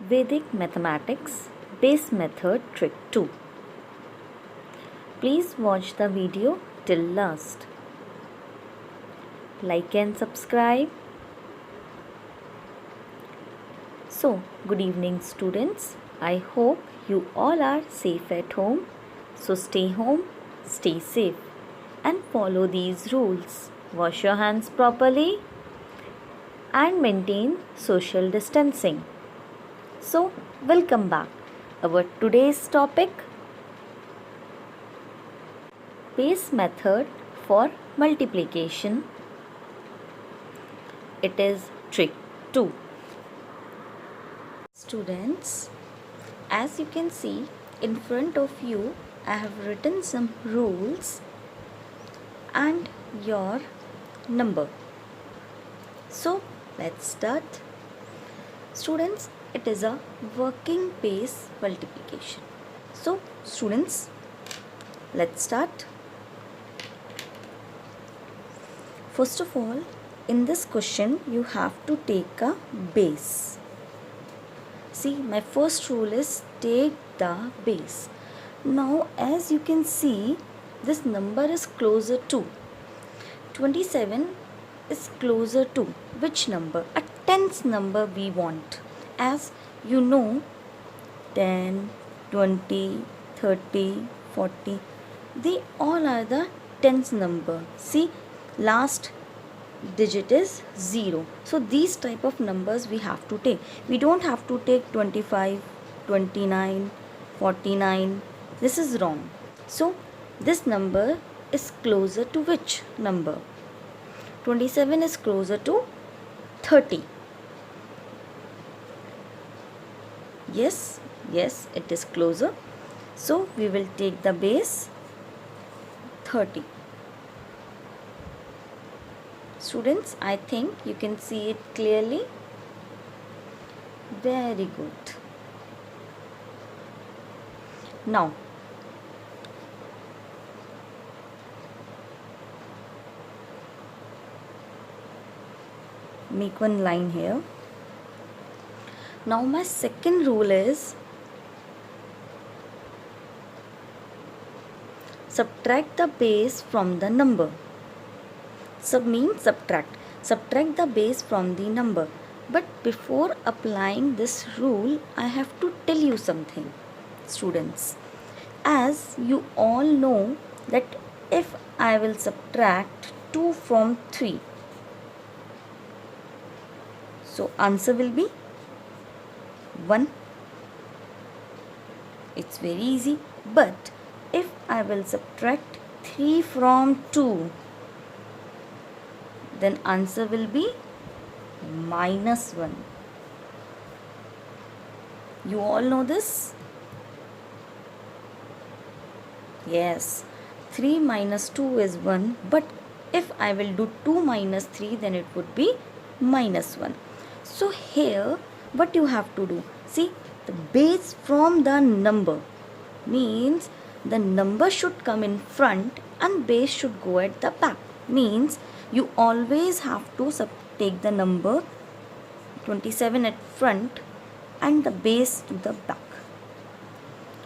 Vedic Mathematics Base Method Trick 2. Please watch the video till last. Like and subscribe. So, good evening students. I hope you all are safe at home. So stay home, stay safe and follow these rules. Wash your hands properly and maintain social distancing. So, welcome back. Our today's topic, base method for multiplication. It is trick 2. Students, as you can see in front of you, I have written some rules and your number. So, let's start. Students, it is a working base multiplication. So, students, let's start. First of all, in this question, you have to take a base. See, my first rule is take the base. Now, as you can see, this number is closer to 27 is closer to which number? A tens number we want. As you know, 10, 20, 30, 40, they all are the tens number. See, last digit is 0. So these type of numbers we have to take. We don't have to take 25, 29, 49. This is wrong. So this number is closer to which number? 27 is closer to 30. Yes, it is closer. So we will take the base 30. Students, I think you can see it clearly. Very good. Now, make one line here. Now my second rule is subtract the base from the number. Sub means subtract. Subtract the base from the number. But before applying this rule, I have to tell you something, students. As you all know that if I will subtract 2 from 3, so answer will be 1. It's very easy. But if I will subtract 3 from 2, then answer will be -1. You all know this? Yes, 3 minus 2 is 1, but if I will do 2 minus 3, then it would be -1. So here what you have to do, see, the base from the number means the number should come in front and base should go at the back. Means you always have to take the number 27 at front and the base to the back.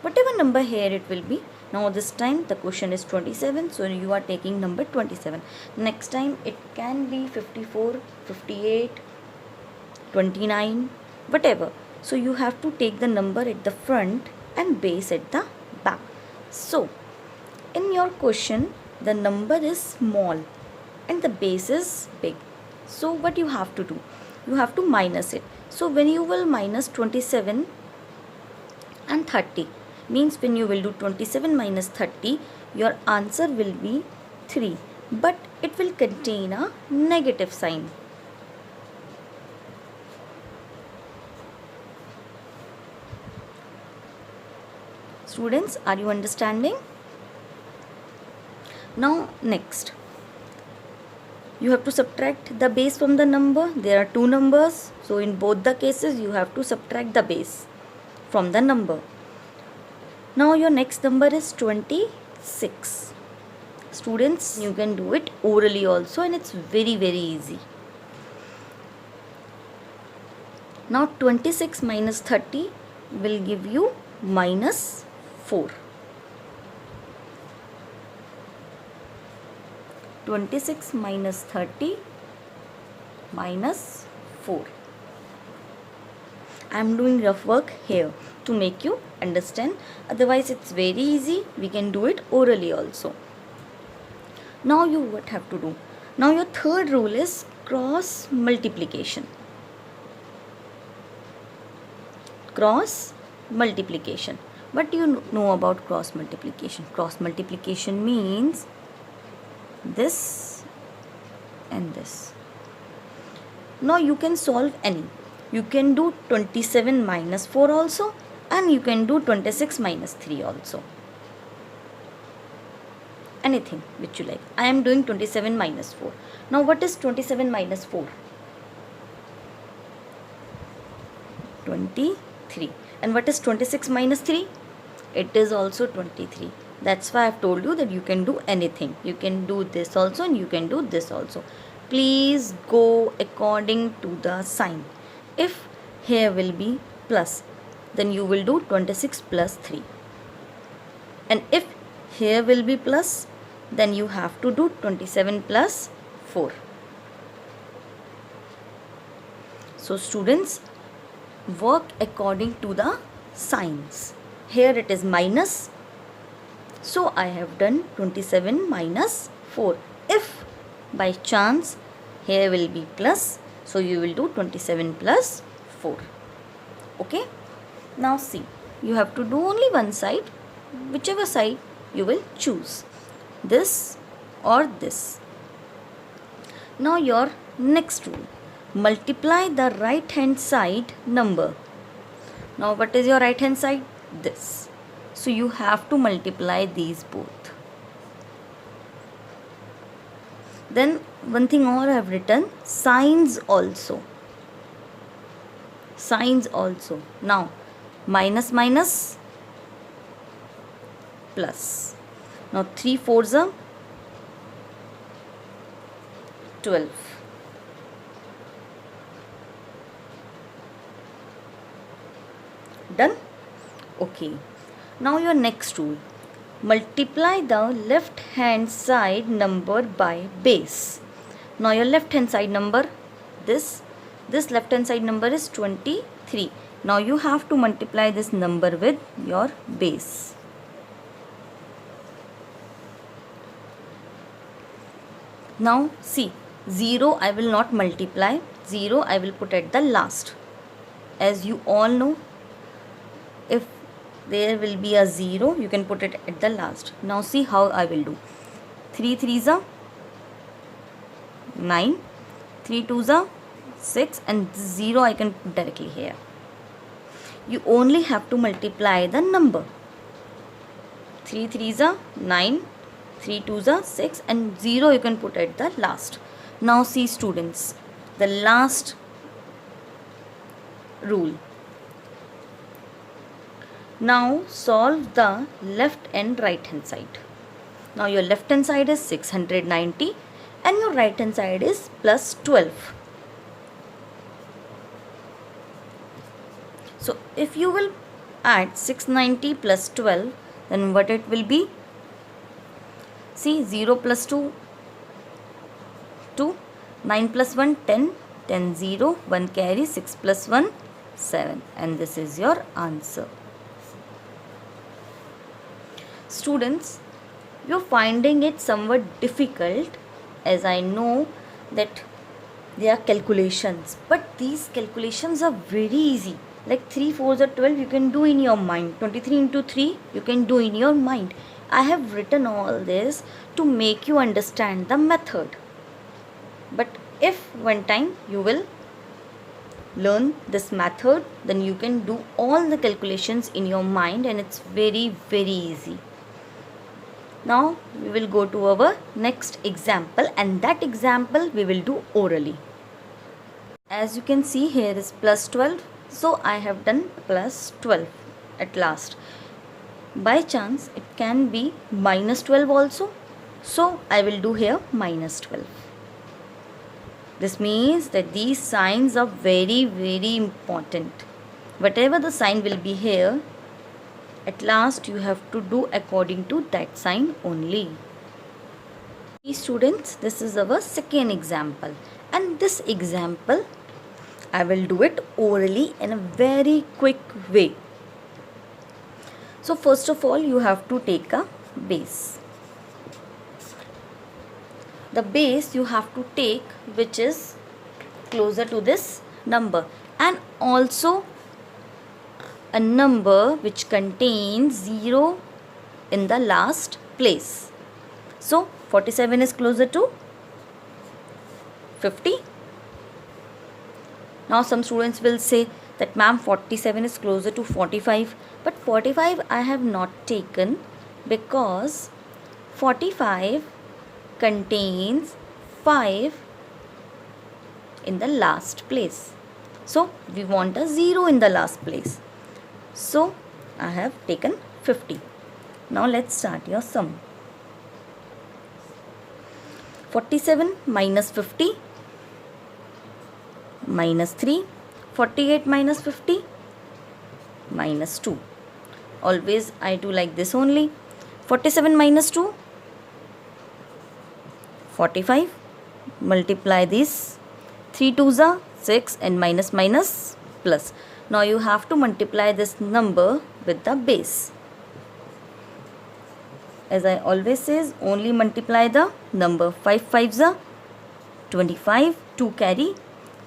Whatever number here it will be. Now this time the question is 27, so you are taking number 27. Next time it can be 54, 58, 29, whatever. So you have to take the number at the front and base at the back. So in your question, the number is small and the base is big. So what you have to do? You have to minus it. So when you will minus 27 and 30, means when you will do 27 minus 30, your answer will be 3. But it will contain a negative sign. Students, are you understanding? Now next, you have to subtract the base from the number. There are two numbers, so in both the cases you have to subtract the base from the number. Now your next number is 26. Students, you can do it orally also and it's very easy. Now 26 minus 30 will give you minus 4. 26 minus 30 minus 4. I am doing rough work here to make you understand. Otherwise it's very easy. We can do it orally also. Now you what have to do? Now your third rule is cross multiplication. Cross multiplication. What do you know about cross multiplication? Cross multiplication means this and this. Now you can solve any. You can do 27 minus 4 also, and you can do 26 minus 3 also. Anything which you like. I am doing 27 minus 4. Now what is 27 minus 4? 23. And what is 26 minus 3? It is also 23. That's why I have told you that you can do anything. You can do this also and you can do this also. Please go according to the sign. If here will be plus, then you will do 26 plus 3. And if here will be plus, then you have to do 27 plus 4. So students, work according to the signs. Here it is minus, so I have done 27 minus 4. If by chance here will be plus, so you will do 27 plus 4. Okay. Now see, you have to do only one side, whichever side you will choose, this or this. Now your next rule, multiply the right hand side number. Now what is your right hand side? This. So you have to multiply these both. Then one thing more I have written, signs also. Signs also. Now minus minus plus. Now 3 4s are 12. Done? Okay. Now your next rule, multiply the left hand side number by base. Now your left hand side number, this left hand side number is 23. Now you have to multiply this number with your base. Now see, 0 I will not multiply, 0 I will put at the last. As you all know, if there will be a 0, you can put it at the last. Now see how I will do. 3 3s are 9, 3 2s are 6, and 0 I can put directly here. You only have to multiply the number. 3 3s are 9, 3 2s are 6, and 0 you can put at the last. Now see students, the last rule. Now solve the left and right hand side. Now your left hand side is 690 and your right hand side is plus 12. So if you will add 690 plus 12, then what it will be? See, 0 plus 2, 2, 9 plus 1, 10, 10 0, 1 carry, 6 plus 1, 7, and this is your answer. Students, you're finding it somewhat difficult, as I know that they are calculations, but these calculations are very easy. Like 3 4s are 12, you can do in your mind. 23 into 3, you can do in your mind. I have written all this to make you understand the method. But if one time you will learn this method, then you can do all the calculations in your mind, and it's very, very easy. Now we will go to our next example, and that example we will do orally. As you can see, here is plus 12. So I have done plus 12 at last. By chance it can be minus 12 also. So I will do here minus 12. This means that these signs are very, very important. Whatever the sign will be here, at last you have to do according to that sign only. Students, this is our second example, and this example I will do it orally in a very quick way. So first of all, you have to take a base. The base you have to take which is closer to this number, and also a number which contains 0 in the last place. So 47 is closer to 50. Now some students will say that ma'am, 47 is closer to 45, but 45 I have not taken because 45 contains 5 in the last place. So we want a 0 in the last place. So I have taken 50. Now let's start your sum. 47 minus 50 minus 3. 48 minus 50 minus 2. Always I do like this only. 47 minus 2, 45. Multiply this. 3 2s are 6 and minus minus plus. Now you have to multiply this number with the base. As I always says, only multiply the number. 5 5s are 25, 2 carry.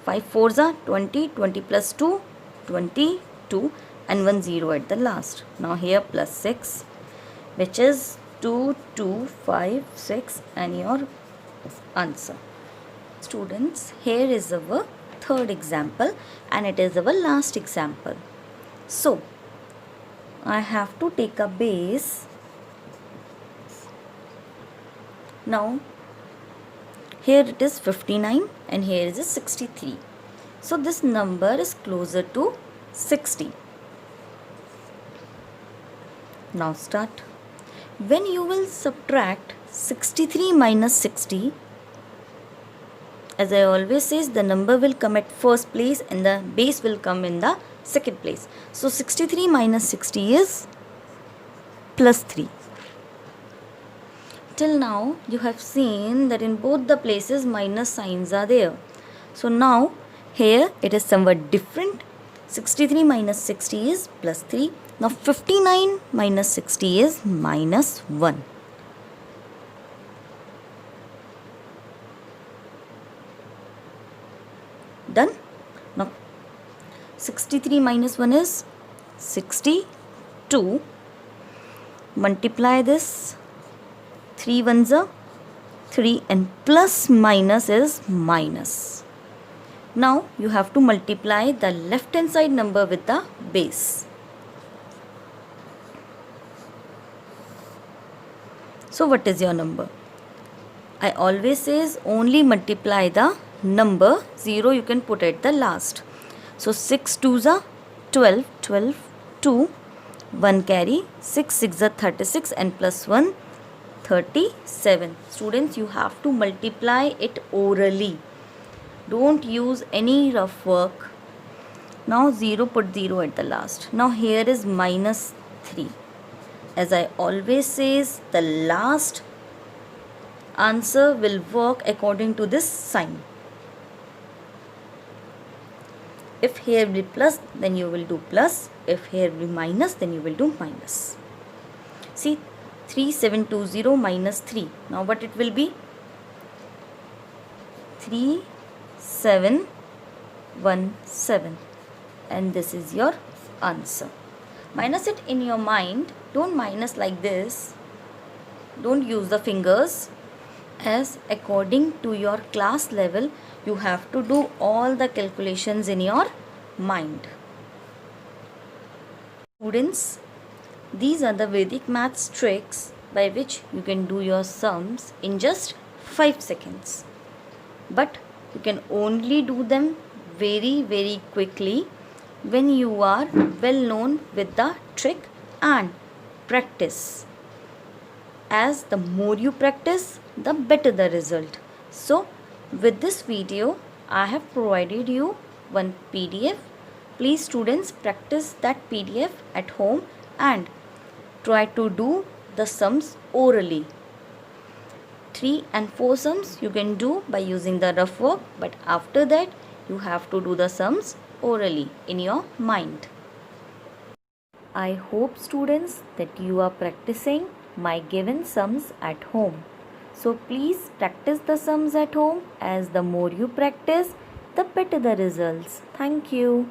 5 4s are 20, 20 plus 2, 22, and 1 0 at the last. Now here plus 6, which is 2 2 5 6, and your answer. Students, here is our third example, and it is our last example. So I have to take a base. Now here it is 59 and here is a 63. So this number is closer to 60. Now start. When you will subtract 63 minus 60, as I always says, the number will come at first place and the base will come in the second place. So 63 minus 60 is plus 3. Till now you have seen that in both the places minus signs are there. So now here it is somewhat different. 63 minus 60 is plus 3. Now 59 minus 60 is minus 1. Done? Now 63 minus 1 is 62. Multiply this. 3 ones are 3 and plus minus is minus. Now you have to multiply the left hand side number with the base. So what is your number? I always says only multiply the number. 0 you can put at the last. So 6 2s are 12, 12, 2, 1 carry, 6 6 are 36 and plus 1, 37. Students, you have to multiply it orally. Don't use any rough work. Now 0, put 0 at the last. Now here is minus 3. As I always says, the last answer will work according to this sign. If here will be plus, then you will do plus. If here will be minus, then you will do minus. See, 3720 minus 3. Now what it will be? 3717, and this is your answer. Minus it in your mind. Don't minus like this. Don't use the fingers. As according to your class level, you have to do all the calculations in your mind. Students, these are the Vedic maths tricks by which you can do your sums in just 5 seconds. But you can only do them very, very quickly when you are well known with the trick and practice. As the more you practice, the better the result. So With this video, I have provided you one PDF. Please students practice that PDF at home and try to do the sums orally. 3 and 4 sums you can do by using the rough work, but after that you have to do the sums orally in your mind. I hope students that you are practicing my given sums at home. So please practice the sums at home, as the more you practice, the better the results. Thank you.